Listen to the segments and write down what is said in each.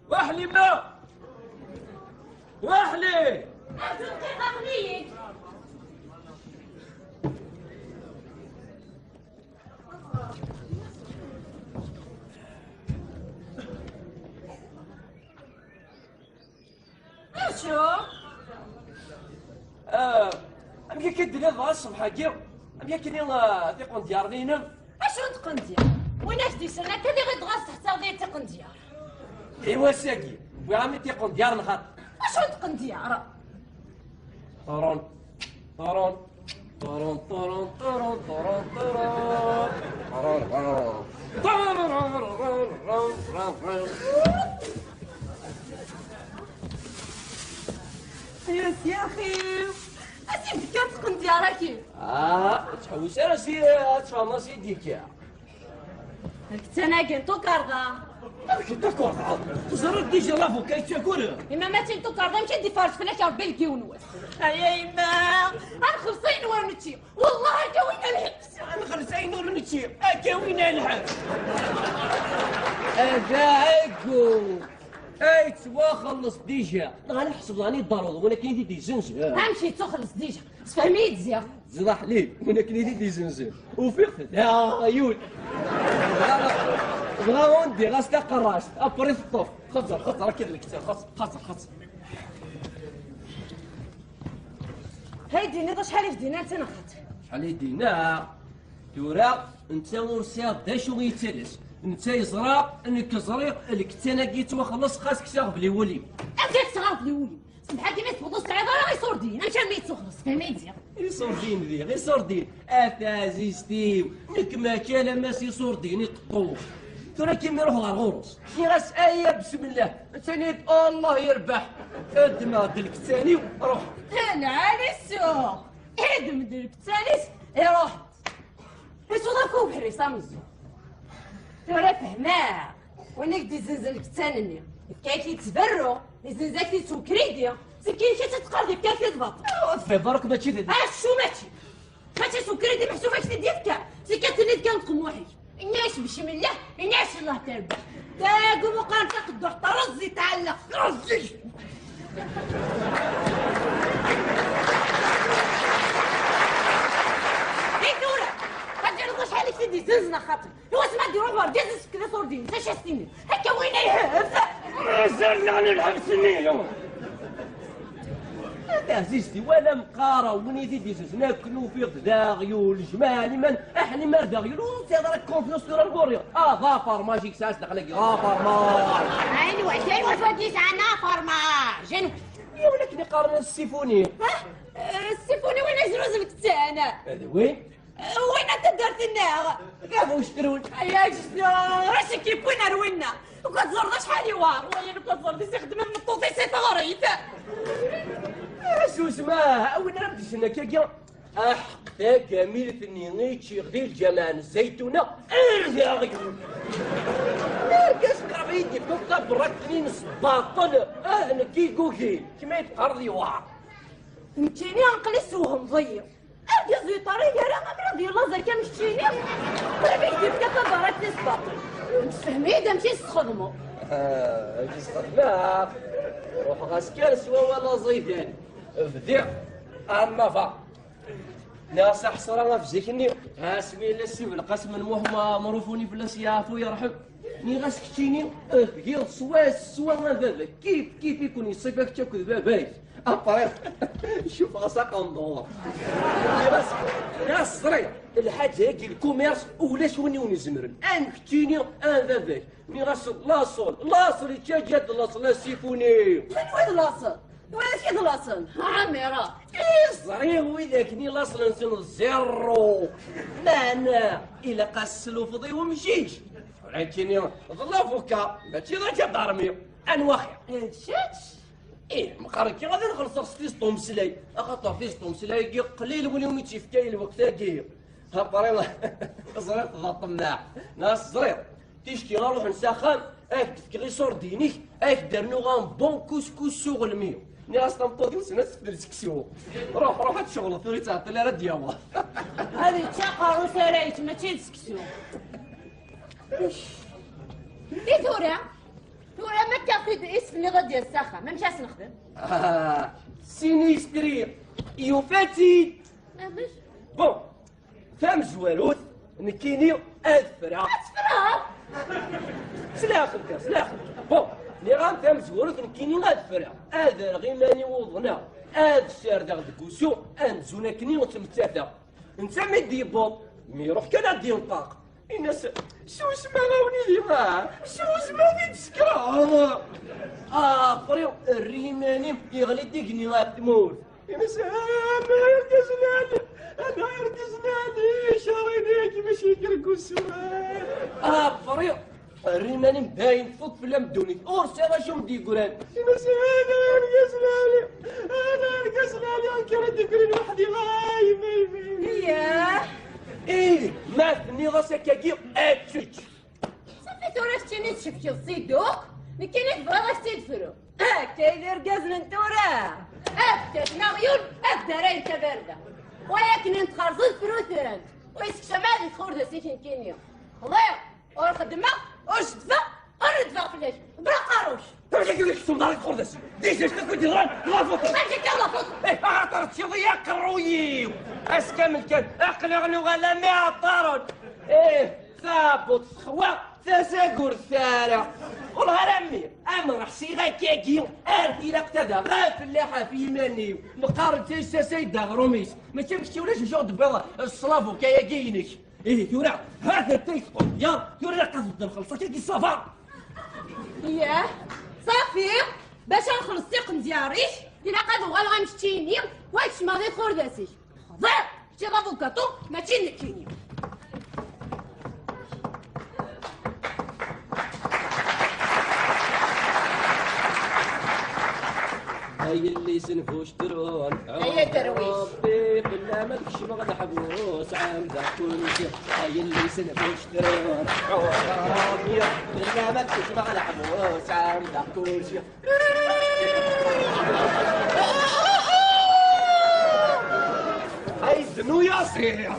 واحلي ما واحلي دقيقة غنية شو؟ أمي كدير هذا الصبح هاكي أمي كدير تيقون ديار لينا اشنو تقن ديار؟ ويناش دي سنة كلي غير تغاز تحت غير تقن ديار إيوا ساكي وعامي تيقون ديار نخاط اشنو تقن ديار؟ طرون طرون طرون طرون طرون طرون طرون يا اخي اسيب كان تقن ديارك تحوس راسي تفهم راسي ديك كنت انا قلتو كاردا كنت كورا زرت ديجا لافو كاي تاكل اما ما تنتو كاردا مشي دي فارس فلاك ربي لك ونواس يا ايما الخلصين ورنتي والله كوينا الحبس الخلصين ورنتي كوينا الحبس هذاكو اي توا خلص ديجا انا نحسب راني ضروري ولكن يدي زنزل امشي تخلص ديجا تفهمي تزيا زراح ليه ولكن يدي زنزل وفيق يا عيون بغاو ندي غاستا قراش ابري في الطوف خزر كذا الكتاب خزر هاي دينا شحال في دينا انت نخط شحال يدينا تورا انت ورسيا دا شو غيتلس انت يزرا انك زريق الكتانه كيت وخلص خاصك تاخذ لي ولي انت تغاض لي ولي سمح كيما تفضل الصعيد راه غيصور دين امشي ميت تخلص فهمي تزيا يصور دين ذي غير صور دين اتازيستيو نك ما كان ما سيصور دين يطوف ترى كيما يروح للغروس غاس ايه بسم الله ثاني الله يربح ادم دلك ثاني روح انا على السوق ادم دلك ثاني يروح ايشو ضركو بحري سامزو ترى فهماه وينك دي زنزلك ثاني كايتي تبرو زنزلك سكريديا سكين شي تتقلبي كيف تبطل في برك ماشي ذي شو ماشي سكريدي محسوبه شي ديالك سكاتني كان قموحي الناس بسم الله الناس الله تربح تاقوم وقال تقدر طرزي تعلق رزي دورة هادي شحال في دي زنزنا خاطر هو سمع ديرو غوار ديز سكري صور دين تا شاستيني هكا وين يهف زرنا نلعب سنين عزيزتي ولا مقارا ونيتي ديسوس ناكلو في داغيو الجمال من احنا ما داغيو وانت راك كونفيونس دور البوريو ظافر ماجيك ساس دخلك ظافر ما ايوا فاديس انا فرماج ولكن قارنا السيفوني السيفوني وين زروزك انا هذا وين انت درت النار كيف واش ترون يا جدار راسك كيف وين روينا وكتزرد شحال يوار وين كتزرد يستخدم المطوطي سي تغريت شو اسمه وين ربتش انا كاكا حقا كامل ثنيني غدي الجمال الزيتونه ارجع كاش قرب يدي كوكا برك ثنين باطل انا كي كوكي كيما يتقرض يوار متيني عقلي سوهم ضيق ارجع زي طريقه راه غادي يلا زي كان مشيني راه يدير كذا برك نسباطل تفهمي دا مشي تخدمو لا روح غاسكال سوا ولا زيدان بديع اما فا ناس حصرا في زيكني اسمي لا سيف القسم المهم مروفوني بلا سيافو يرحم ني غاسكتيني غير سوا بابا كيف يكون يصيبك تاكل باباك ابريق شوف غاساق ندور ناس صغير الحاجه هاكي الكوميرس ولاش وني زمرن ان كتيني باباك ني غاس لاصل يتجاد لاصل سيفوني وين لاصل وين شي لاصل عميرة صغير ويداك ني لاصل نسن زيرو لا انا الا قاسلو فضي ومشيش ولكن ظلافوكا ماشي ذاك الضرمي انواخي شاتش مقاركي غادي نخلص 6 طوم سلاي خاطر 6 طوم سلاي قليل وليوم يتفكاي الوقت كي هبريلا زريط ذا طماع ناس زريط تيشكي غنروح نسخن تفكي غي صور دينيك درنو غان بون كوسكوس شغل ميو ني راس تنطوط ناس تدير سكسيو روح هاد ثوري تعطي لي راه ديالها هذه تشاقر وسرايت ماشي تسكسو دي ثورة ما تاخذ اسم اللي غادي الساخة ما مشاش نخدم سينيستري يوفاتي مش بون فهم زوالوت نكيني أذفرا سلاخل بون لي غنفهم زوالوت نكيني أذفرا هذا غيماني وضنا هذا الشار داغ دكوسو أنزونا كني وتمتاتا نسمي ديبون ميروح كان دي نطاق الناس شو اسمها غاوني لي شو اسمها ذي تسكرا فريو الريماني يغلي ديقني غاتموت الناس ما يركزنالي انا يركزنالي شارينيك باش يكركوسو فريو الريماني باين فوق في اللمدوني اورسي راه شو مدي يقولان الناس انا يركزنالي انكر ديكرين وحدي غايب ياه ايه ما فني راسك كي اتشج صافي تورا شتيني تشفشي الصيدوق مكاين تبغى تدفرو كاين ركازنا نتورا افتت مغيون الدراين تبارده ولكن انت خرزت فروثران ويسك شمال تخرج سيكين كينيا والله والخدمه وشدفه وردفه فلاش بلا قاروش تمشي كيف تكتب دارك خردسي ديش كنت غلط ماشي كلافط ايه عطرت شي ضيا كرويو اس كامل كان اقلغني وغلا ما عطارون ايه ثابت خوا تساقر الثارة والغرامي امر حسيغا كاكي ارتي لقتدا غا فلاحة في مانيو مقارن تيسا سيدا غروميس ما تمشي ولاش جود بيضا الصلافو كياكينك ايه تورا هذا تيسقط يا تورا قصد الخلصة كي السفر ياه صافي باش نخلص تيقن دياريش إلا قادو غالغا مشتيني واش ما غير خورداسيش خضير شتي غافوكاتو ماشي نكيني هاي اللي سنفوش ترون هيا درويش ربي قلنا ما فيش مغنى حبوس عامدة كل شيء هاي اللي سنفوش ترون ربي قلنا ما فيش مغنى حبوس عامدة كل شيء هاي زنو يا صغير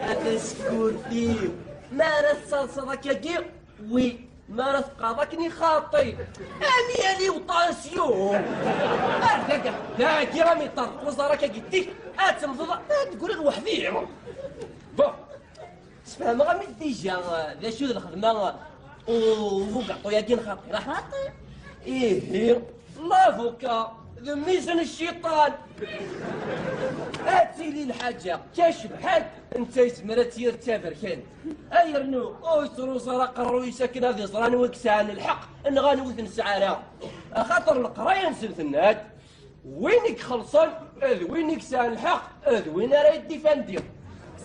أتسكر فيه ما رصاصة كيكي وي ما رفقاضكني خاطي اميالي وطانسيون ارتقع داكي رامي طرق وزارك قديك اتمضض تقول لوحدي بون تفهم غامي ديجا ذا شو الخدمه وفوقعطو ياكي نخاطي خاطي ايه لافوكا ذا ميزان الشيطان اتي لي الحاجه كاش بحال انت يسمر تير تافر كان ايرنو اويسرو سرق الروي ساكن هذه صراني وكسان الحق ان غانوث نسعانا خاطر القرايه نسلثنات وينك خلصان وينك سان الحق وين راه يدي فندير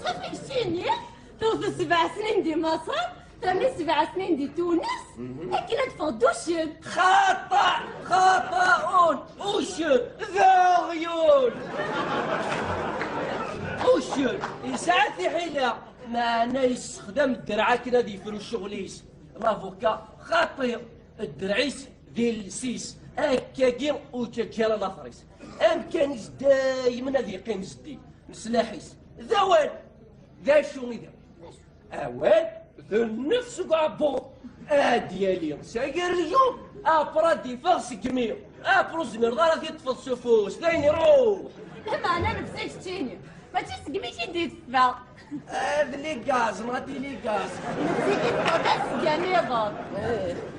صافي شتيني توصل 7 سنين دي مصر ثاني 7 سنين دي تونس لكن تفضوش خطأ وشن ذا غيون وشن يساعدني حيلة ما انا يستخدم الدرعة كنا ذي فرو الشغليس لافوكا خاطئ الدرعيس ذي السيس هكاكي وتكالا الاخريس امكانيس دايما ذي قيمس دي مسلاحيس ذا وين ذا شو ذا اوان ذو النفس قابو ديالي ساير اليوم ابرادي فاس كمير ابروز من غير في طفل سفوس دايني روح ما انا نفسي شتيني ما تسقميش يدي تفا هذا لي غاز مغادي لي غاز نسيتي تفضل سقاني غاد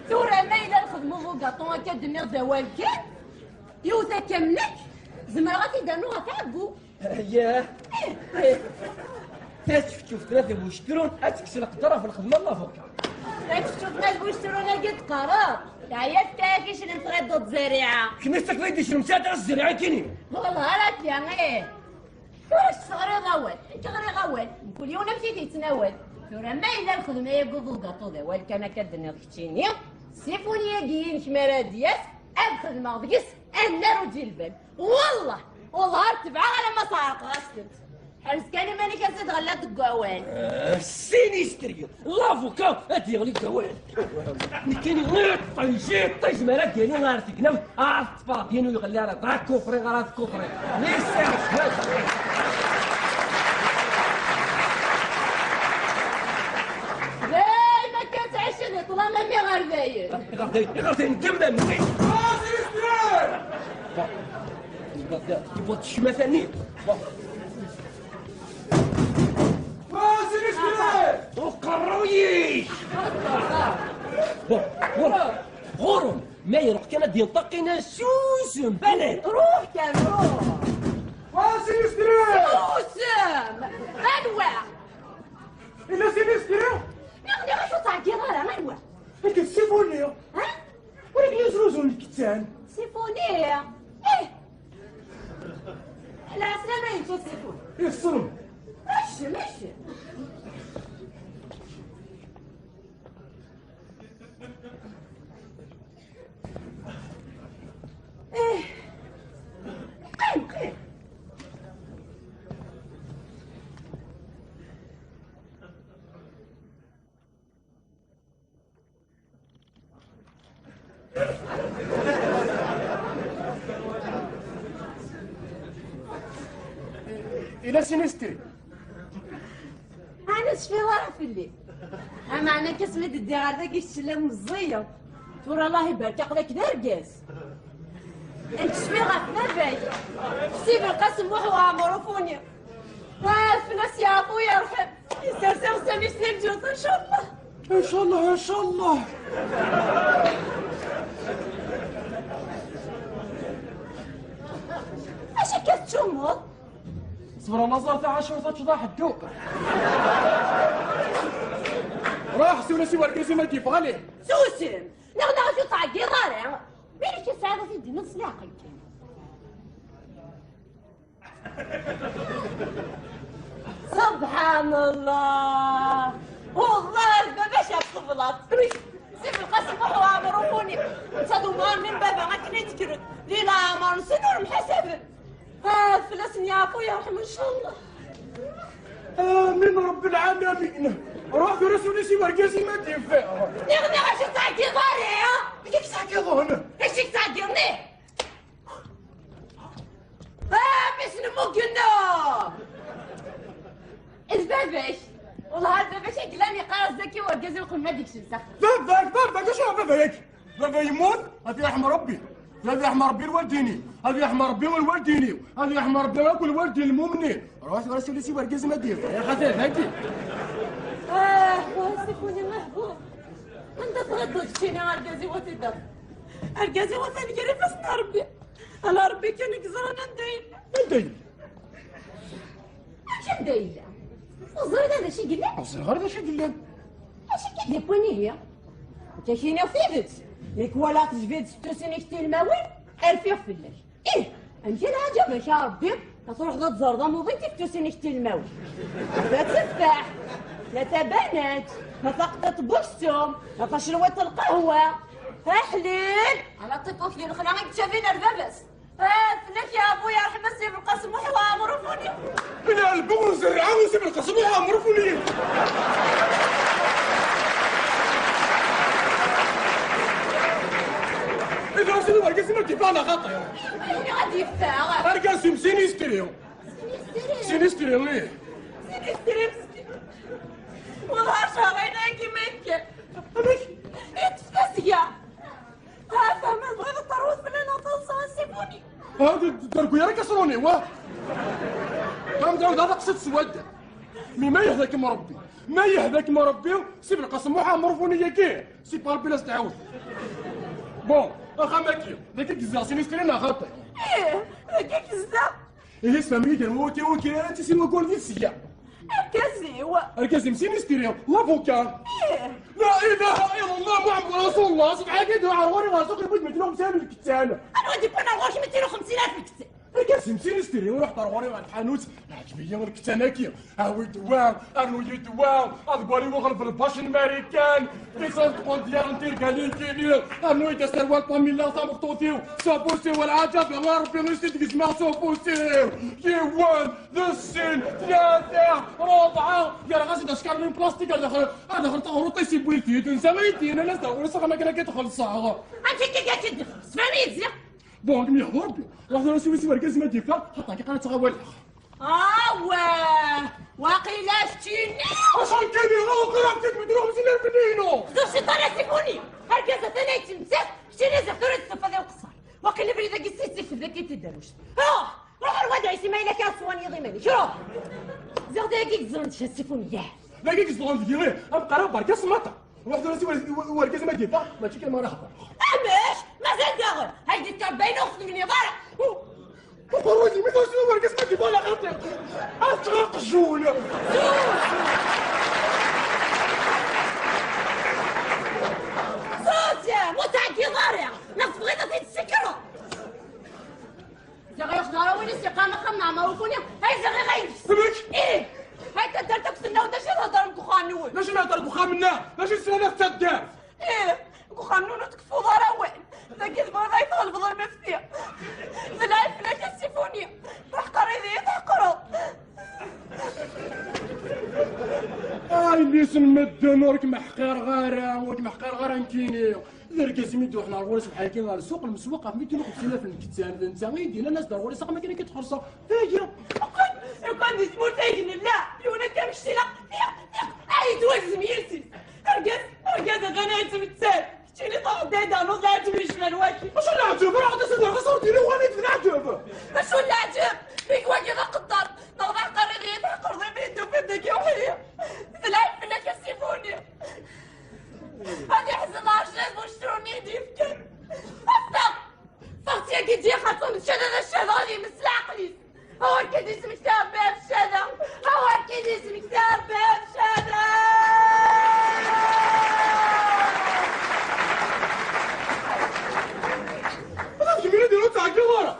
ثورة ما إلا نخدمو فوق كاطون هكا دميغ دوال كان يوثا كاملك زعما غادي دانوها تعبو ياه تشوف ثلاثة بوشترون اتكسر قدرة في الخدمة الله فوق شفنا البوشترونا قد قرار تعيا تاكيش نتغدى الزريعة كيما تقليدي شنو مساعدة الزريعة كيني والله راك يا ايه واش صغري غوال انت غير غوال كل يوم مشيتي تناول ثورة ما إلا الخدمة يقضوا قاطو ذوال كان كدني ضحكيني سيفوني كاين شماراديات الخدمة ضيس النار وتجي البال والله ارتفع على ما صارق غاسكت حرسكاني ماني كاسد غلات القوان. سينيستري لافوكا ادي غلي القوان كاين غير طيش مالك ديالي غارتك نم عرفت ديالو يغلي على طاك كفري غارات كفري ليس ما كتعشني طلع مامي غير غادي نكمل مني يبغى تشمى ثاني وقرويش غورم ما يروح كان ديال طاقينا سوسم بلد روح كان روح سينيستري سوسم غنوع إلا سينيستري نغني غشو تعقي غير غنوع هاك السيفونية ها؟ ولكن يزروزون الكتان سيفونية لا سلامة ينتو سيفون يصرم ماشي قيم إلا سينيستري أنا شفي ورا في الليل أما أنا كسمت الديار ذاك الشلم مزية تورا الله يبارك عقلك درقاس أنت شفي غفنا باي سيب القسم وحو عمرفوني فلوس يا أخويا يرحم يسرسر سامي سنين جوز إن شاء الله إن شاء الله إن شاء الله أش كتشمر صبر الله صار تاع 10 تشضاح الدوق راح سولا سوى الكرسي ما كيبغى ليه سوسن نغنى شو تعقي ضارع مالك السعادة في الدين صلاقك سبحان الله والله البابا شاف طفلات سيب القسم وحو عمروني صدوا من بابا ما كنت تكرت ليلا عمر سنور محسب فلسني يا أخويا رحمه إن شاء الله آمين رب العالمين روح رسولي سوى الكرسي ما كيفاه نغني غاش تعقي ضارع كيف ساكيضون ايش تعقرني مش نمكنو الباباش والله الباباش يقلاني قرص ذكي ورقازي وقل ما ديكش نسخ بابا شو بابا يموت هذا يرحم ربي هذا يرحم ربي الوالديني هذا يرحم ربي والوالديني هذا يرحم ربي وكل والدين المؤمنين روح رسولي سوى الكرسي ما كيفاه يا خاطر هاكي واسفوني محبوب انت تغضت فيني ارقازي وتدر ارقازي وثاني قريب بس ربي انا ربي كان يقزرنا ندين اش ندين الصغير هذا شي قال لي الصغير هذا شي قال لي اش كيدير بوني هي انت شي نفيدت ليك ولا تجبد 6 سنين كتير الماوي ارفيع في الليل انت الحاجه باش ربي تروح ذات زرده وبنتي 6 سنين كتير الماوي لا تفاح لا بنات لا تقطط بوشتم لا تشربت القهوه حليل على طيبو في الخلا ما تشافين البابس فلك يا ابويا رحمة سيب القسم وحوا عمرفوني من البون زرعان وسيب القسم وعمرفوني إذا سيدي ورقاسي ما كيف أنا خطأ مين غادي يفتاغ ورقاسي سينيستريو سينيستريو ليه سينيستريو والله شهرين كيما يمكن يتفاسيا فهم بغيت الطروس من هنا توصل سيبوني هذا دركو يا كسروني واه ما متعود هذا قصة سواد ما يهداك مربي ما يهداك مربي سيب القسم وحا مرفوني كيه سي با ربي لاش تعاود بون اخا ماكي ذاك الجزاء سينيسترينا خاطئ ذاك الجزاء إيه اسمها ميدان موتي وكي أنت سي نقول في السيا الكازي سينيستريو لافوكا لا اله الا الله محمد رسول الله سبحان كده عروري راسك البيت متلوم سالم الكتان انا ودي بنا نغوش 250,000 الكتان كنسمسي نستري ونروح طرغوري مع الحانوت عجبية الكتاناكي هاوي دوام ارنوي دوام اذكري وغلب الباش الماريكان كيسان تقول ديال نتير قالين كينير ارنوي تسروال باميلا سامختوتيو سوبوسي والعجب يا ربي نسيت كيسمع سوبوسيو يوان ذا السين ثلاثة ربعة يا غاسي داشكار من بلاستيك هذا غير طهروطي سي بويلتي تنسى ميتين انا داوري صغا ما كان كيدخل الصاغة انت كي قاعد تدخل سمعني زين بون كمي ربي واحد راسي سي وركز ما ديكا حطها كي قالت غا واه واقيلا شتيني واش غنكمي غا قرابتك مدروهم زين الفنينو خذوا شي طالع سيفوني هكذا ثاني يتمسك شتيني زهدوري الصفة ديال القصار واقيلا بريدا كيسيسي في ذاك يتداروش روح الواد عيسي ما إلا كان صواني يضيمني روح زغدا كيك زرنت السيفوني ياه لا كيك زلون ديالي ابقى راه بركه سماطه واحد راسي وركز ما ديكا ماشي كلمه راه خبر اماش مازال داغل هايدي الترباين اخت مني ضارع وقروتي ما توصل وركز ما ديكا لا غلطي اتغرق الجول صوتيا متعدي ضارع ناس بغيتها تتسكروا زغي يخدروا وين الاستقامه خمنا معروفوني هاي زغي غيلبس سمك ايه هاي تدرتك سنه وداش تهضر مكوخان نول لاش نهضر بخا منا لاش السنه تدار ايه مكوخان نول تكفو ضرا وين ذاك الزمان غايت غلب ضر مفتيه زلايف لك السيفونيه راح قريدي تحقروا اللي سمى الدنورك محقر غارة وك محقر غارة نكيني ذلك سميتو حنا الغورس بحال كيما السوق المسوقه في 250 في الكتان انت غيدينا الناس دار غورس ما كاين كيتخرصوا فاجئ وكان اسمو تايجن لا يونا كمشتي لا عيد وزم يرسي ارقاد غنايت متسال شتيني طاح دادا نو غاتو يشمل واكي واش لا عجب راه غادي تسد غصور ديالي وغادي تفنى عجب باش ولا عجب بيك واكي غقدر نوضع قرير يتحقر ضي بيدو بيدك يا وحيه زلايف لك السيفوني هادي حزن عرجات وشتروني يدي فكر افتق فاختي كي تجي خاصهم الشهادة غادي يمس عقلي هو كي اسم كتاب باب الشهادة هو كي اسم كتاب باب الشهادة هذا جميل ديالو تاع كبارة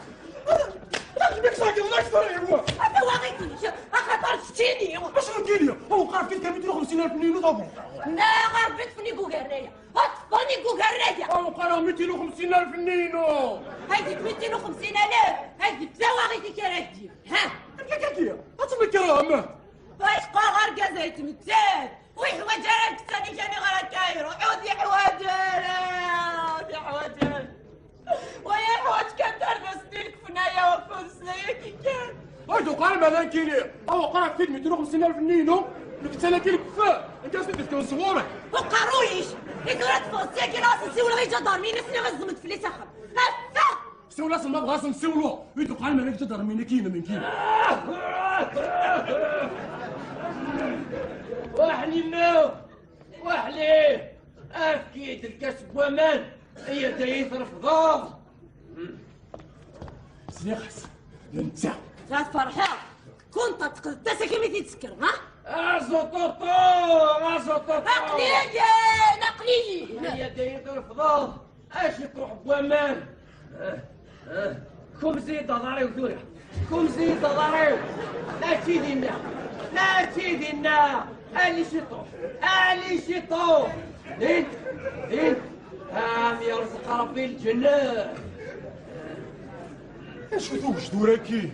هذا جميل ساكن الله يستر هو هذا واغيتي خاطر شتيني واش نكيني هو قارف كي 250,000 نينو طابور لا غربت فني كوكارنية هتفضلني كوكارنية هو قارف 250,000 نينو هايدي 250,000 هايدي بزواغيتي كراكتي ها كاكاكيا هاتم الكرامة واش قاغر كازايت متسال ويحواج انا كتاني كاني غير كايرو عودي حواجل ويا حواج كان تربس ديك فنايا وفرسنايا كي كان هايدو قارب هذا كيني هو قارف فيه 250,000 نينو انا كي الكفاء انت سيدك كان صغورك وقرويش يقرا تفوسيا كي راس نسيو غير جدار مين اسمي غزمت في لي سخر هفا سيو لاصم ما بغاش نسولو هيدو قارب مالك جدر من كينا من كينا وحلي وحلي اكيد الكسب ومان هي دايت رفضاض سيخس انت لا فرحة كنت تقدر تسكي تسكر ها ازوطوطو عقلية هي دايت رفضاض اش تروح بوامان كم زيد ضريو ثورة كم زيد ضريو لا تيدينا اللي شطو انت يرزق ربي الجنة اش توجدو راكي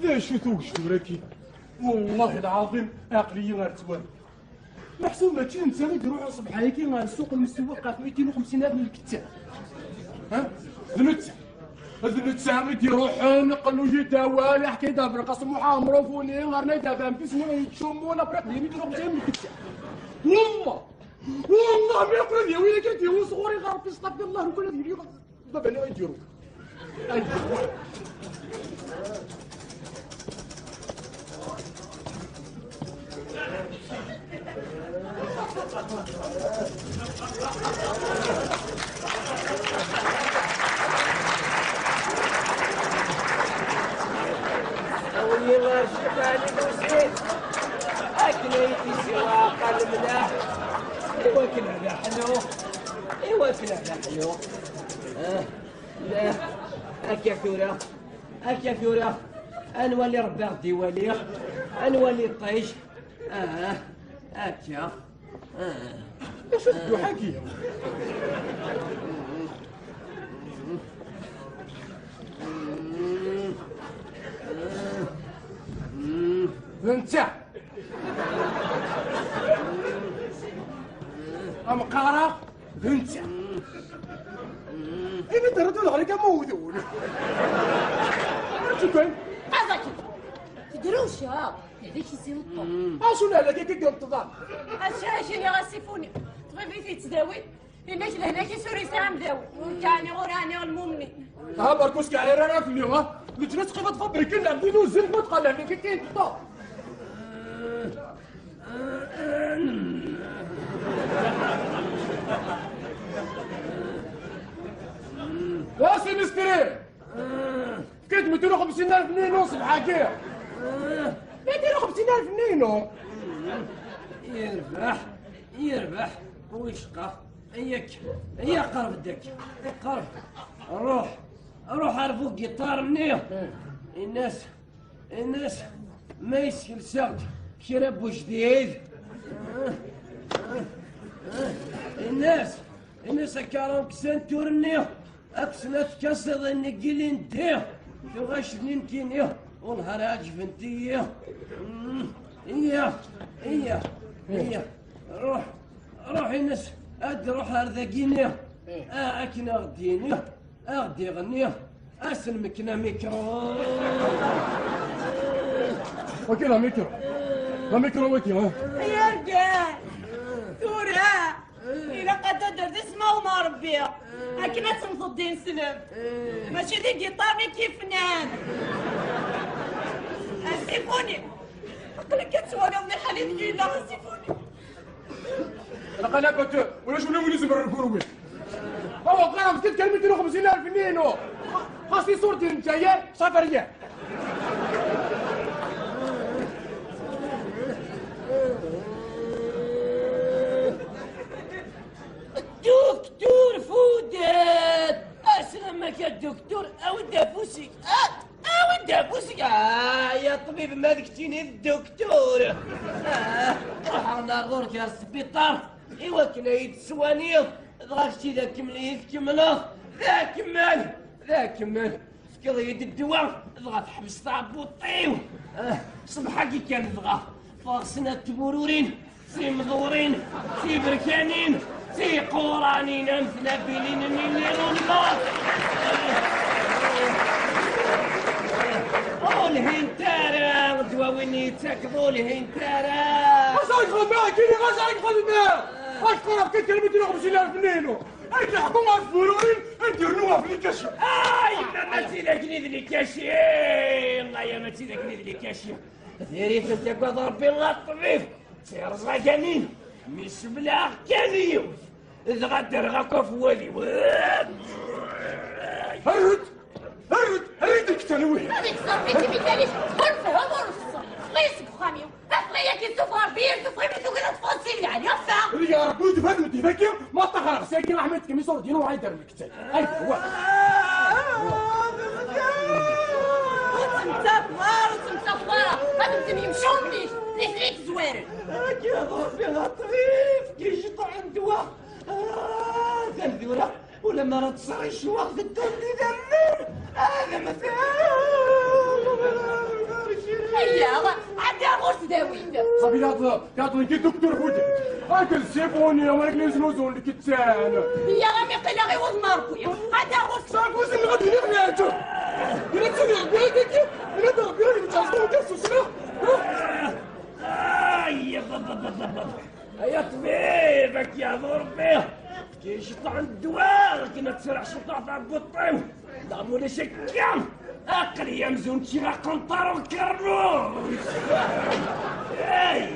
اش توجدو راكي والله العظيم عقلية غير توالي محسوب ماشي انت اللي تروح صباح هيك غير السوق المسوقه في 250,000 من الكتاب ها ذنت سامي يروح نقلو يداوى يحكي دابا قسم محامرو فوني غير دابا بسمو يتشمونا بريق ديال 250 من الكتاب والله ما يقول لي وين كنت هو صغوري غير في صطاب الله وكل هذه اليوم دابا انا غنديرو أولي غير شفاني بوسيط أكليتي سواق الملاح إيوا كلها حلو لا هكا ثورة هكا في وراه نولي ربي غدي يوليه نولي طيش هكا اش تدو حكي انت مقارا انت انا تردد عليك موذون شكرا قصدك تدروش هذاك يصير الطب اشو لا لك كي قلت تضام اشاشي غاسيفوني طبيبي في تداوي انك لهناك سوري سام داوي كاني غوراني المؤمنين ها بركوس كاع رانا في اليوم ها الناس كيف تفبرك كنا نديرو الزين ما تقال لك كي كاين طب واسي مستري كنت 250,000 نينو صبحا كيف 250,000 نينو يربح ويشقى هي قرب دك قرب روح عرفوا الجيتار منيح الناس ما يسكن ساعد شرب جديد الناس كارون كسنتور منيح اكسنات كسر النقلين ديه تغش ننتينيه ونهار عجبنتيه هي روح الناس روح هرذاقينيه اكنا غدينيه غدي غنيه اسلمكنا ميكرو وكيلا ميكرو لا ميكرو وكيلا يا رجال ثورة إلا قد درت اسمه وما ربيه أكنا تنفض الدين سلم ماشي ذي جيطارني كيف فنان أسيفوني عقلك كتسوالي من الحليب جيلا أسيفوني لقنا كنت ولا شو نولي زبر الكروي هو قرا مسكت كلمة 250,000 نينو خاصني صورتي نتايا سفرية دكتور فودات اسلمك يا دكتور اودي فوسك اودي فوسك يا طبيب ما ذكتيني الدكتور روح غورك يا السبيطار ايوا كنا يتسوانيض ضغطتي ذاك مليك كمله ذاك مال فكر يد الدواء ضغط حبس طابوطيو صبحا كي كان ضغط فاغسنا تبورورين سي مدورين سي بركانين سي قرانين مثلابيلين مليون النار الهنتارا دواويني تاكبوا الهنتارا غازاك خدمة كيني غازاك خدمة واش قرا كي كلمة 250,000 نينو انت حكومة الفلورين نديرنوها في الكاشي ما تيلاكني ذلي كاشي الله يا ما تيلاكني ذلي كاشي ثيري فلتك وضربي الله الطبيب سير زغانين مش بلا كانيو ذغدر غاكو في والي هرد الكتنوي هذيك صافي مثالي تنفهم ورفص ليس بخاميو أخليا كي تفغر بيه تفغر بيه تقول تفاصيل يعني أفا يا ربي تفهم تفكر ما تخرج ساكن احمد كميسور دينو وعيدر الكتاب هيدا هو مصفرة هذا يمشون ليك زوارن كي يضرب فيها طريف كي يشطع الدواء ذنذورة ولما راه تصري الشواق في الدون اللي ذنر هذا مثال هيا عندها غوش داويد صبيات كاتوني كي دكتور فوتي هاك السيفوني وهاك الزنوزون اللي كتسان هي غامي قيلا غير وز ماركويا عندها غوش ساكوز اللي غادي نغنياتو إلا تسمع بيدك إلا تغبير اللي بتعزلو كاسو سنة يا طبيبك يا ضربي كي يشطع الدواء كي تسرع شطع تاع البطيو ضربوا لي شكام اقل يا مزون شي قنطر وكربوس اي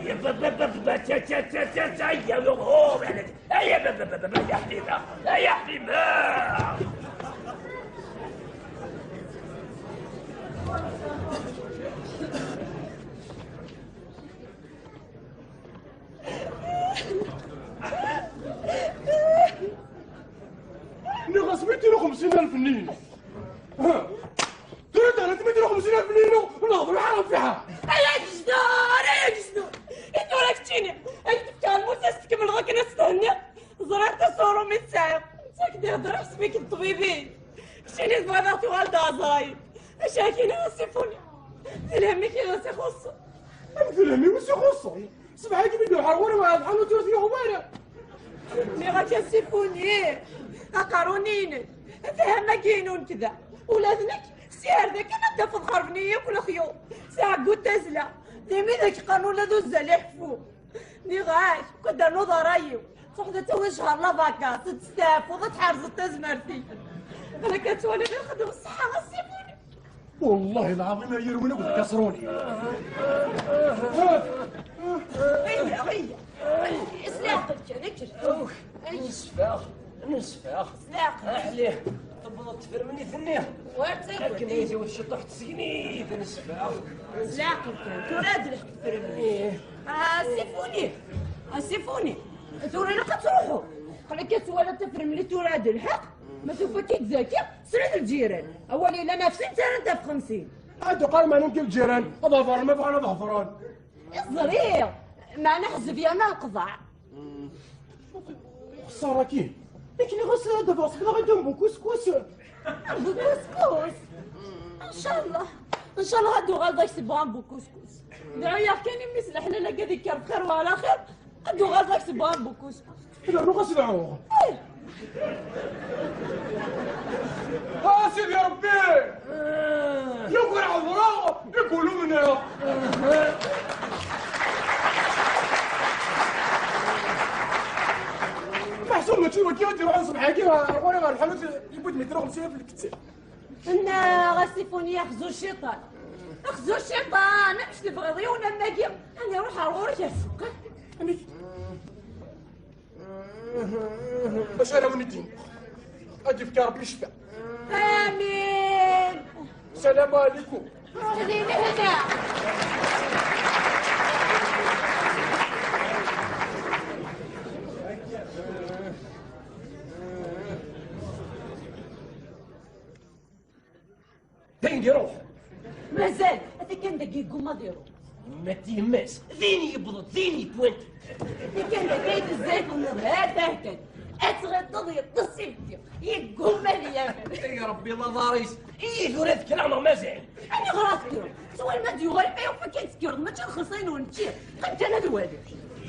يا بابا تا تا تا تا تا يا هو يا بابا يا حبيبه يا حبيبه إني غصبتي 50,000 نينو اخويا حرام فيها. يا جدار يا جدار انت ولا كنتيني اكتب كان موسى من غير كنا استهنى زرعت صورو من ساعه انت كدير هضر حسبك الطبيبين كنتيني زباداتي والدها زايد شاكيني وصفوني الهمي كي غاسي خصو الهمي وسي خصو سبعه كي بدو حروري ما بحال تورثي هوانا مي غاك يصفوني اقارونيني فهم كاينون كذا ولادنك سير ذاك انا دافض خربنيه كل خيو ساعه قلت تزلا ديمي ذاك قانون لا دوز عليه حفو ني غاش كدا نظرايو صحدا تو شهر لا فاكاس تستاف وتحرز التزمرتي انا كتولي غير خدم الصحه غسيبوني والله العظيم يرونا وكسروني. غيا سلاقك هذاك نسفاخ سلاقك احليه تبغى تفرمني ثنيه لكن يجي وش طحت سكني نسفاخ سلاقك تراد لك تفرمني سيفوني توري لك تروحوا قال لك ولا تفرم لي تراد الحق ما سوف تتزكى سرد الجيران اولي لا نفسي انت في 50 هادو قال ما نمكن الجيران ظفران ما بغانا ظفران صغير ما نحزب يا ما نقضع خساره كي لكن غسل دابا صبنا غنديرو كسكس بوكسكوس ان شاء الله غادو غادا يسبوان بوكسكوس دايا كاين مثل حنا قاعد يكر بخير وعلى خير غادو غادا يسبوان بوكسكوس لا نو غسلعوه سيدي يا ربي يقول على الوراء يقولوا منا محسوب ما تشوفوا كيف ديروا عن صباح كيما وانا غير الحانوت يبود متر 50 في الكتاب انا غاسيفوني ياخذوا الشيطان اخذوا الشيطان مش تبغضي ولا ماكي انا نروح اغورك يا السوق باش انا وندين اجي في ربي الشفاء امين السلام عليكم خليني هنا فين يروح مازال هذا كان دقيق وما ديرو ما تيماس ذيني يبض ذيني بوانت هذا كان دقيق الزيت هذا كان اتغير تضيق تصيبتي يقوم مليان يا ربي الله ضاريس ايه ثلاث كلام مازال انا غراسكر سؤال ما ديو غير بيو فكيتسكر ما تنخصين ونتشير قد انا دوالي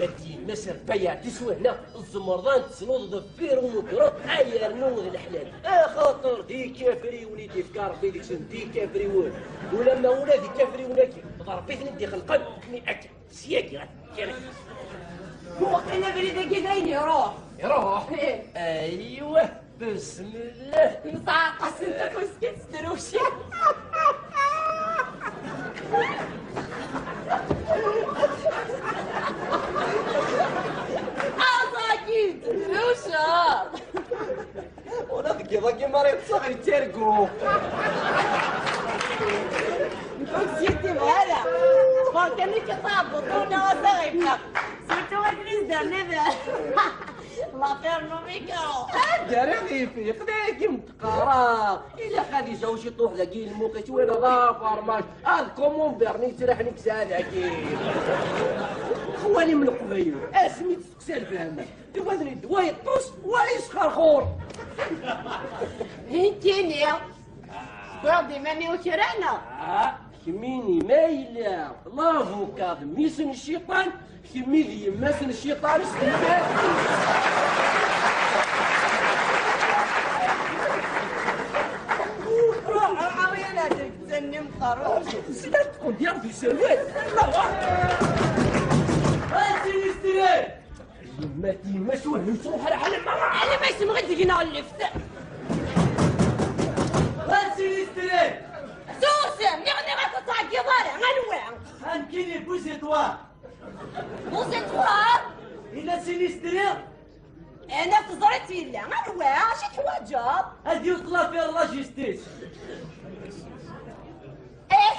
ما تيماس ربيع تسوى هنا الزمرضان تسنوض ضفير ومكرط عير نوض الحلال خاطر دي كافري وليدي في كاربي ديك دي كافري ولما ولادي كافري ولكن ضربيتني دي خلقان كني اكل سياكي غير هو كنا بريد كذاين يروح ايوه بسم الله نصعق سنتك وسكت ستروشي عصاكي ستروشة ولا ذكي مريض صغير ترقو نسيتي بهذا فكرني كطاب بطولنا وصغيرنا سيرتو ادريس درنا الله خير نوميكو داري غيفي خداكي متقارا إلا خادي جاو شي طوح ذاكي الموقيت ولا غافر ماش كومون بيرني تريحني كساد اكيد خواني من القبيل اسمي تسقسي الفهمة تبغني دواء يطوس ويسخر خور هنتيني ودي ماني وشرانا كميني مايلة الله كاظم ميسن الشيطان كميلي يماسن الشيطان استنبات روح عوينا تسني مقروش سيدات تكون ديال في سواد هاتي استري يماتي يماسوه نمسروح على حال المرأة انا ما يسمى غدينا اللفت هاتي استري سوسم نغني غاكو تعقي ضارع غنوع هانكيني بوزيتوار بوزيتوار إلا سينيستري انا تزرتي لا غنوع شي حواجه هادي وصلا فيها اللاجيستيس ايه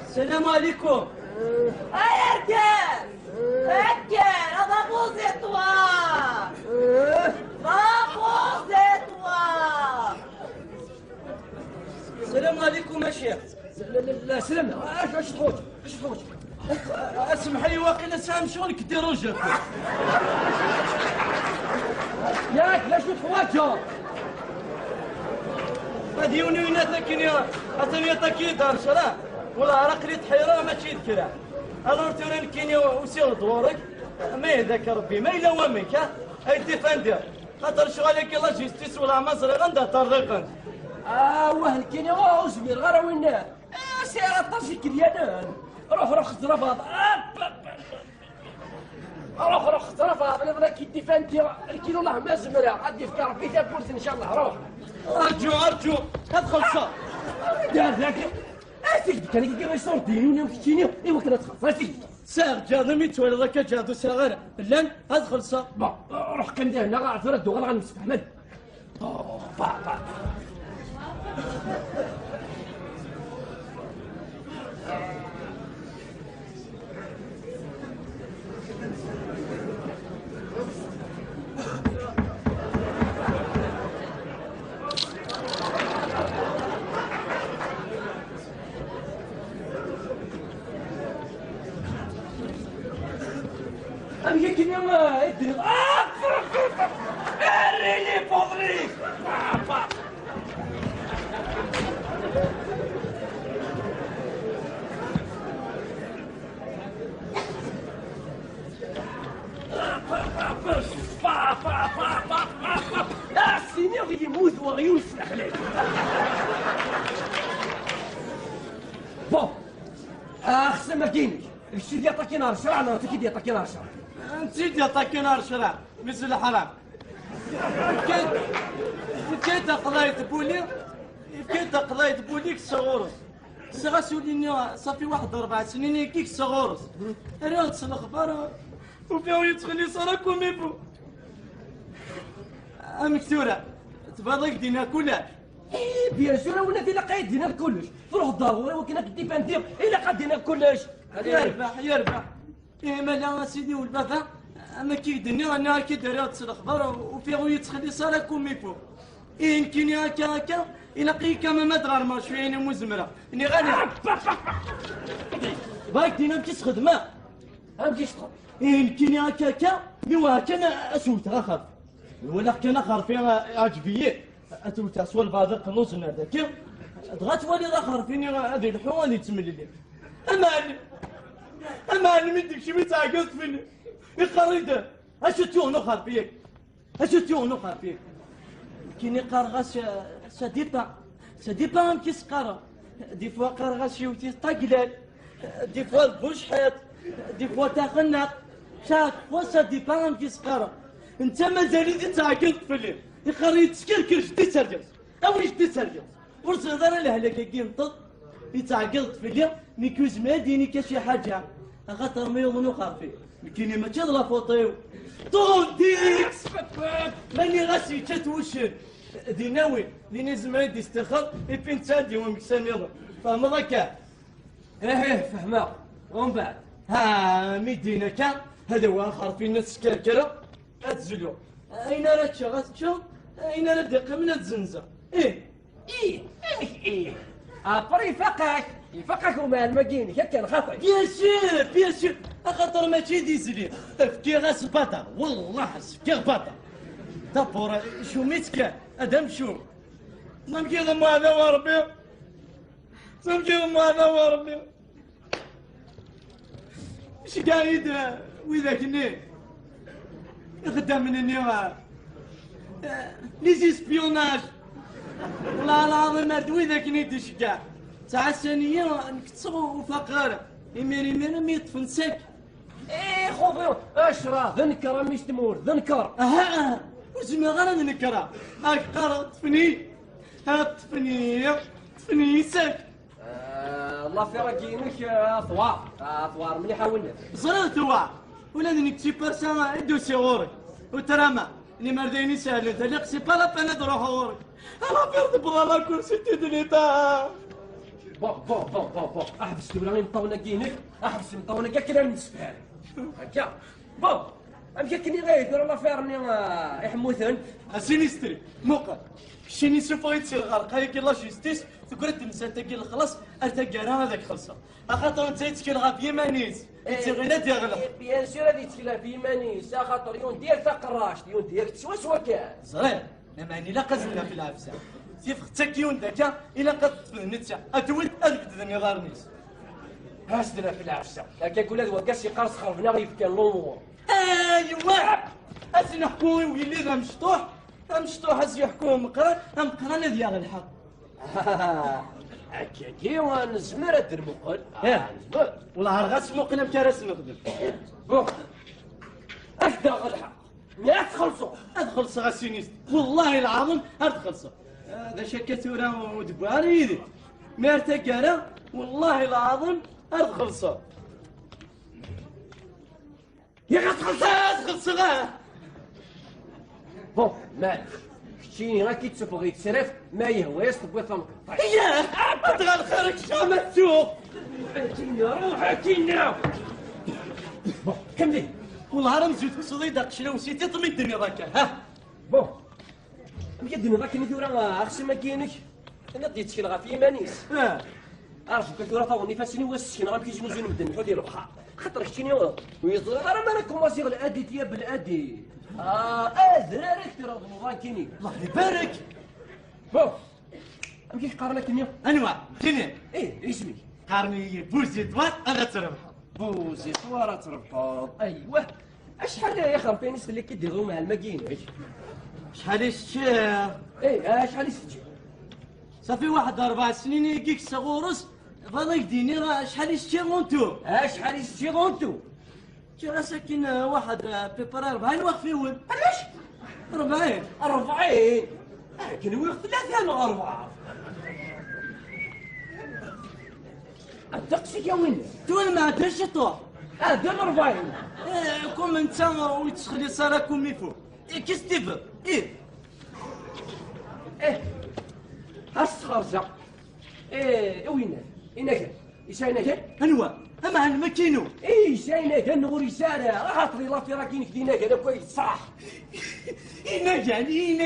السلام عليكم اركان هذا بوزيتوار سلمنا اش تفوت اسمح لي واقيلا سام شغلك دير رجلك ياك لاش تفوت هذه ونيناتنا كينيا أتني تاكي دار شرا ولا عرقلي تحيرة ماشي ذكرى أنا تورين كينيا وسير دورك ما يهداك ربي ما إلا وامك أي تفندر خاطر شغالك يلا جيستيس ولا مصري غندا طريقا وهل كينيا وزمير غير وين سيارة طرشي كريانان روح اخترفها روح اخترفها انا كي ديفاندي الكيلو الله ما زمرها غادي في كاربي تاكل ان شاء الله روح أرجو ادخل صار دار ذاك اسيك كان كي صورتيني وكتيني ايوا كنا تخلص ساغ جاذمي تولي ذاك جادو صغير لان ادخل صار روح كان هنا غنعرف ردو غنمسك احمد أنا كني ما يدري ريلي فضلي السينيور يموت وغيوسف عليك بون اخسر ما كاينش الشي ديال طاكي نهار شرع انا تاكي ديال طاكي نهار شرع انت ديال نار شرع مثل الحرام كنت قضيت بولي كنت قضيت بوليك صغورس سغاسوليني صافي واحد 4 سنين كيك صغورس راه الاخبار وفيهم يدخل صار كوميبو مكتوره تبارك دينا كلها بيان سور ولا دينا قايد دينا كلش تروح الدار ولكن كدي باندير الا قدينا كلش يربح ما لا سيدي والبابا اما كيدني انا كي دارت الاخبار وفيهم يدخل صار كوميبو يمكن هكا إلا كما ما درار ما شويه مزمره اني غادي باك دينا مكيش خدمه مكيش تخدم يمكن هكا بوا كان اسوت اخر ولا كان اخر فيها عجبيه اتوت سوى البعض قنوص هذاك دغات ولي الاخر فيني هذه الحواني تمللي اما مدك شي متعقد فيني يقريده اشتو نخر فيك كيني قرغاس سديبا كيس قرا دي فوا قرغاس يوتي طاقلال دي فوا البوشحات دي فوا تاخنق شاك فوا سديبا كيس قرا انت مازال تعقلت فيلي يقري تسكركش دي ترجس او دي ترجس ورس نظر لهلاك كينطط يتعقلت فيلي ميكوز ماديني كشي حاجه خاطر ما يظنوا خارفين كيني ما تشد فوطيو طول ديكس ماني غاسي تتوشن دي ناوي لي زمري دي استخر يبين تادي ومكسامير فهم ذاك فهمها ومن بعد ميدينا كان هذا هو اخر في الناس كركره اتزلو اين راه تشغل اين راه دقه من الزنزه ايه ابري يفقك وما الماكيني كان خاطئ بيان سور خاطر ماشي ديزلي فكي غاس باطا والله فكي باطا دابور شو ميتك ادم شو نمكي ما هذا وربي اش قايد وذاك الني يخدم من النيوان لي زيسبيوناج والله العظيم هاد وذاك نيدش كاع تاع الثانية نكتسغ وفقارة يمير ما يطفنسك خوفي اشرا ذنكر مش تمور ذنكر وزمي غير ذنكر هاك قرا طفني ساك الله في راكينك ثوار مليحه ولا زرا ثوار ولا ذنك شي بارسا دوسي غورك وتراما اللي مرديني سهل تليق سي با لا بان تروح غورك انا بيرد بغا لا كرسي تدنيتا بون احبس ولا نطونا كينك احبس نطونا كاع كنا نسفها هكا بون كني غير لا فيرني يحموثن سينيستري موقع شيني سوفا يتصير غرق هاي كي لا جيستيس تقول تنسى تاكي الخلاص ارتقى هذاك خلصه خاطر انت تشكي غا في مانيس تغلى تغلى بيان سور هذه تشكيله في مانيس خاطر يون ديال تقراش يون ديال سوا كان زرير ماني لا قزلنا في العفسه سيف تاكيون ذاك الى قد تفنت اتولد ابد نظارنيس هاسدنا في العفسه هكا كل هذا وكاس يقرص خربنا غير كان الامور ايوا اسنا حكومي ويلي ذا مشطوح اسي حكومي مقرا ديال الحق هكاكي ونزمر هاد المقل نزمر والله غاس مقلم كراس نخدم بوك اكدا الحق ما تخلصوا ادخل غاسينيست والله العظيم ادخل هذا شكتورا ودباري ما ارتقى والله العظيم ادخل يا ادخل بون مالك شتيني غا كيتسوق غير يتصرف ما يهوى يصطب ثمك يا ادخل خيرك شام السوق كينا روح كينا كملي والله راه مزيد تصدي داك شنو نسيتي طمي الدنيا ذاك ها بون الدنيا ذاك اللي راه اخشى ما كاينش انا ديت شي لغا في مانيس عرفوا كثر طاوني فاسني واسكن راه كيجيو زين مدن حو ديال البحر خاطر شتيني ويزرع راه مالك كوماسي الادي تيا بالادي ازرارك ترى رمضان كيني الله يبارك بون كيف قارنك اليوم انواع تنين ايه اسمي قارني بوزي دوار انا تربح بوزي طوارة تربط ايوه اشحال يا خربين اللي كيديروا مع الماكينه شحال الشيخ ايه شحال الشيخ صافي واحد 4 سنين يجيك صغورس فضيك ديني راه شحال الشيخ وانتو شحال الشيخ وانتو راه ساكن واحد بيبر 40 واقفين علاش 40 كان ويخ 3 ولا 4 الدقسي يا وين تول ما عندهاش طوح هذا 40 كون انت ويتسخلي صاراكم يفو كيس تيفر ايه هاس خرجه وين كان يساينا كان انوا اما عن ماكينو يساينا كان نغور يسارع خاطري لا في راكين كدينا كذا كويس صح إنا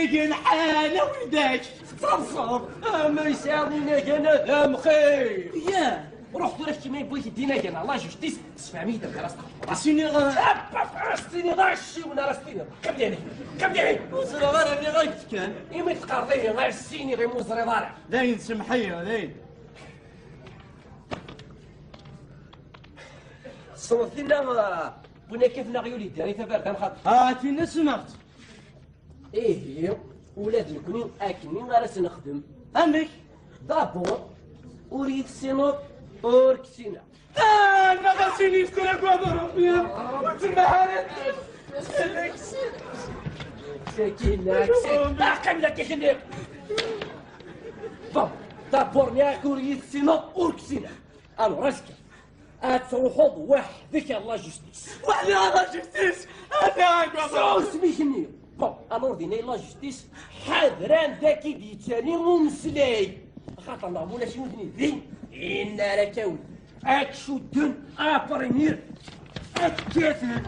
كان حالة ولداك صبصب ما يساوينا كان هذا مخير يا رحت رشتي ما يبغيك يدينا كان الله جوستيس 700 درهم سيني راسيني ضاشي وانا راسيني كملي وزرا غير اللي غايت كان يما تقرضيني غير السيني غير موزري ضارع داين سمحية داين صوت لنا بنا كيف نغيولي داري تبارك نخاطر هاتينا سمعت ايه ولاد نكوني اكني غير نخدم عندك دابور اريد سينوب اوركسينا انا غاسيني يسكن اكوادور تما حالك سكينة كملة كيخليك بون دابور نياك اريد سينوب اوركسينا الو راسك تروحوا وحدك الله جوستيس وحدي الله جوستيس انا اكوادور سميتني بون الور دينا لا جوستيس حاضران ذاكي ديتاني ومسلاي خاطر معموله شي ودني ذي إن راكاوي اكشدن ابريمير اكتفل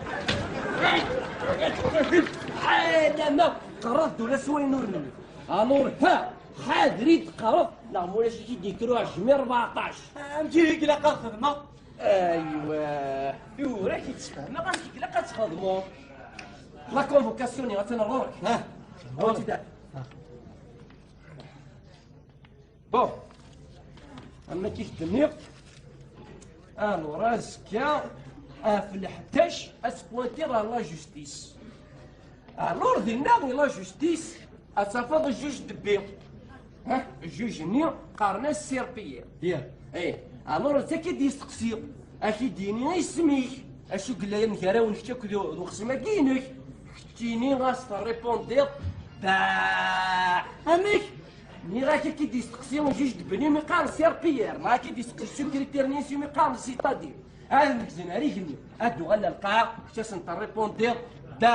حالا ما قرضت ولا سوي نورني الور ها حاضري تقرض معموله شي كيديكرو 14 نجيك لا خدمه ايوا راكي تفهم ما غاديك لا كتخدموا لا كونفوكاسيون غتنغورك ها هو تدا بون اما كيخدمني الو راسكا في الحداش اسبوانتي راه لا جوستيس الور دينا غي لا جوستيس اتفاض الجوج دبي ها الجوج ني قارنا السير بيير يا ايه الور انت كي يستقسي اكي ديني يسميك اشو قلا يا نكرا ونكتك ذو خصما كاينك كتيني غاس ريبوندير با اميك مي راكي كي ديستقسيون جوج دبني مي قال سير بيير ما كي ديستقسيون كريتيرنيسي مي قال سيتادير هذا مكزين عليك ني ادو غالا القاع كاش انت ريبوندير با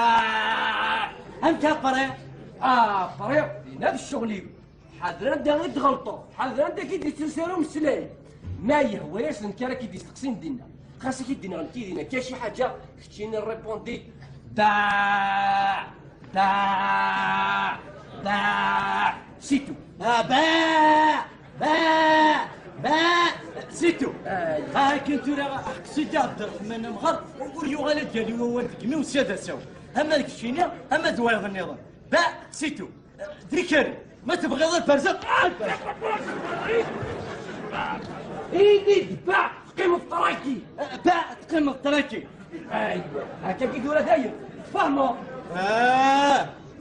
انت قري بريو هذا الشغل حاضر انت غير تغلطوا حاضر انت كي تسيروا مسلاي ما يهواش انت راكي ديستقسيون دينا خاصك دينا كي دينا كاين شي حاجه كتيني ريبوندي سيتو. سيتو. كنت راه قصيدي عبد الرحمن مغر واليوغالات ديالي هو الكمي وسيادة سوا. اما ديك الشينيا اما دوايغ النظام. سيتو. ذكري ما تبغي غير البرزق. ايدي باع تقيم في طراكي. تقيم في طراكي. ايوا هكا كيدور هذايا فهموا.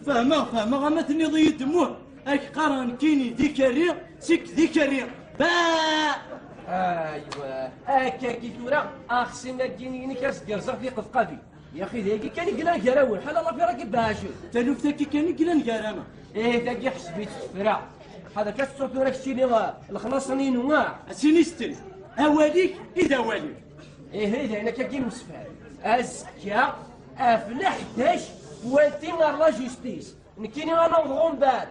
فهموا غا تني ضيت دموع. اك قران كيني ذكري سيك ذكري. ايوا هكا كيدور اخسنا كيني كاسكرزا في قفقافي. يا اخي ذاكي كان يقلان كراول بحال الله في راكي باشو. تلوف ذاكي كان يقلان كرانا. ذاكي حسبيت الفرا. هذا كتصوت راك الشيني الخلاصني نواع. سينيستري اواليك اذا واليك. هذا انا كي مسفر. ازكى افلح 11 وانتي لا جوستيس. نكيني انا نضغم بعد.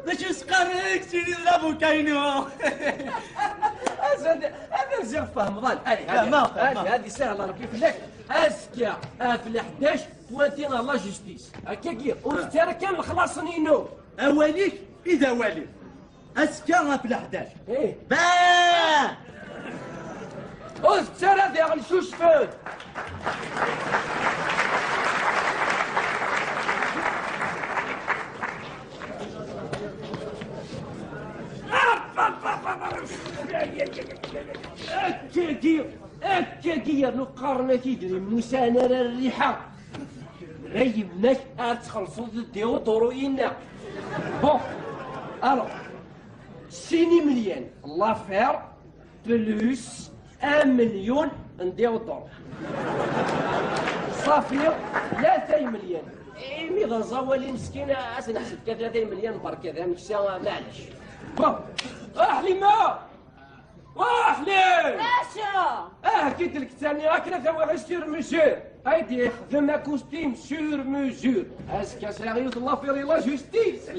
باش نسقرك سيدي لابو كاينو. هذا مزيان فهم ظل. هذه سهله راه كيف لك. ازكى افلح 11 وانتي لا جوستيس. هكا كي وانت راه كان الخلاصني نو. اواليك اذا واليك. ازكى افلح 11. وانت راه ذا غنشوش فين. أكاكي نقارنا كيدري مسانر الريحة. غيبناك تخلصوا ديو طروينا. بون الو 6 مليون لافير بلوس 1 مليون نديو الدور. صافي 3 مليون. مي غزوالي مسكينة نحسب 3 مليون برك هذا ماشي معليش. بون حليمة حليم. باشا كيت لك ثاني هكذا ثوا سور ميزور. هايدي خدم كوستيم سور ميزور. اسكا سيريوس الله في لا جوستيس.